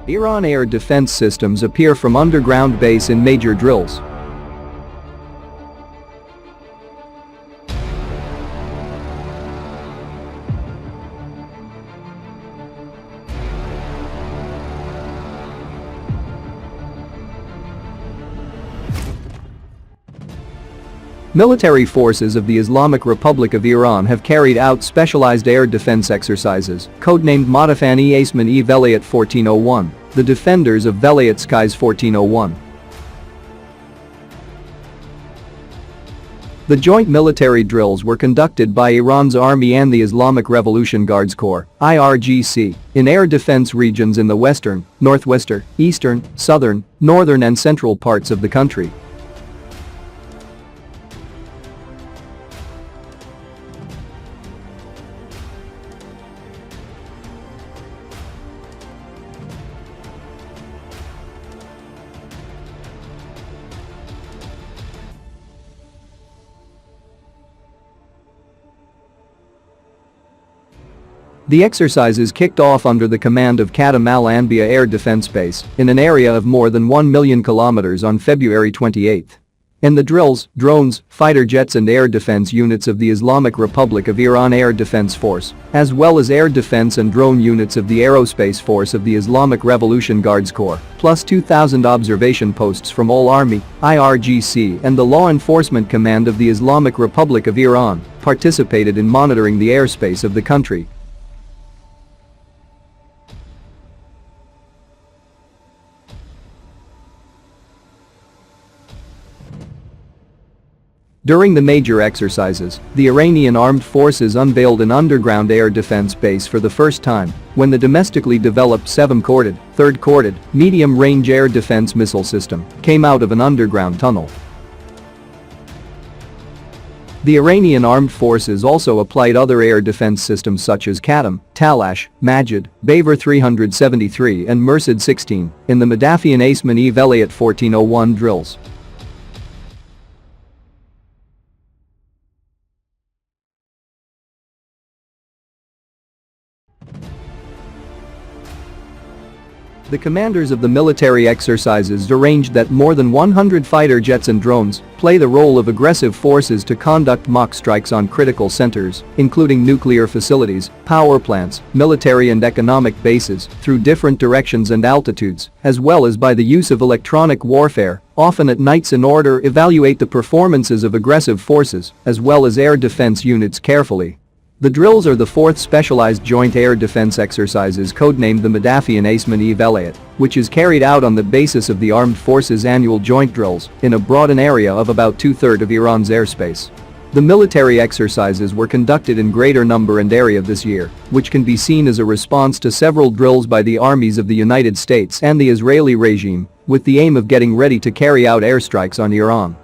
Iran air defense systems appear from underground base in major drills. Military forces of the Islamic Republic of Iran have carried out specialized air defense exercises, codenamed Modafani Asman-e Velayat 1401, the defenders of Velayat Skies 1401. The joint military drills were conducted by Iran's army and the Islamic Revolution Guards Corps (IRGC) in air defense regions in the western, northwestern, eastern, southern, northern and central parts of the country. The exercises kicked off under the command of Qadim al-Anbiya Air Defense Base in an area of more than 1 million kilometers on February 28. In the drills, drones, fighter jets and air defense units of the Islamic Republic of Iran Air Defense Force, as well as air defense and drone units of the Aerospace Force of the Islamic Revolution Guards Corps, plus 2,000 observation posts from all Army, IRGC and the Law Enforcement Command of the Islamic Republic of Iran, participated in monitoring the airspace of the country. During the major exercises, the Iranian armed forces unveiled an underground air defense base for the first time when the domestically developed Sevom Khordad, third-corded, medium-range air defense missile system came out of an underground tunnel. The Iranian armed forces also applied other air defense systems such as Qadim, Talash, Majid, Baver 373 and Mursid 16 in the Madafian Asman-e Velayat 1401 drills. The commanders of the military exercises arranged that more than 100 fighter jets and drones play the role of aggressive forces to conduct mock strikes on critical centers, including nuclear facilities, power plants, military and economic bases, through different directions and altitudes, as well as by the use of electronic warfare, often at nights in order to evaluate the performances of aggressive forces, as well as air defense units carefully. The drills are the fourth specialized joint air defense exercises codenamed the Madafian Asman-e Velayat, which is carried out on the basis of the Armed Forces annual joint drills in a broad area of about two-thirds of Iran's airspace. The military exercises were conducted in greater number and area this year, which can be seen as a response to several drills by the armies of the United States and the Israeli regime, with the aim of getting ready to carry out airstrikes on Iran.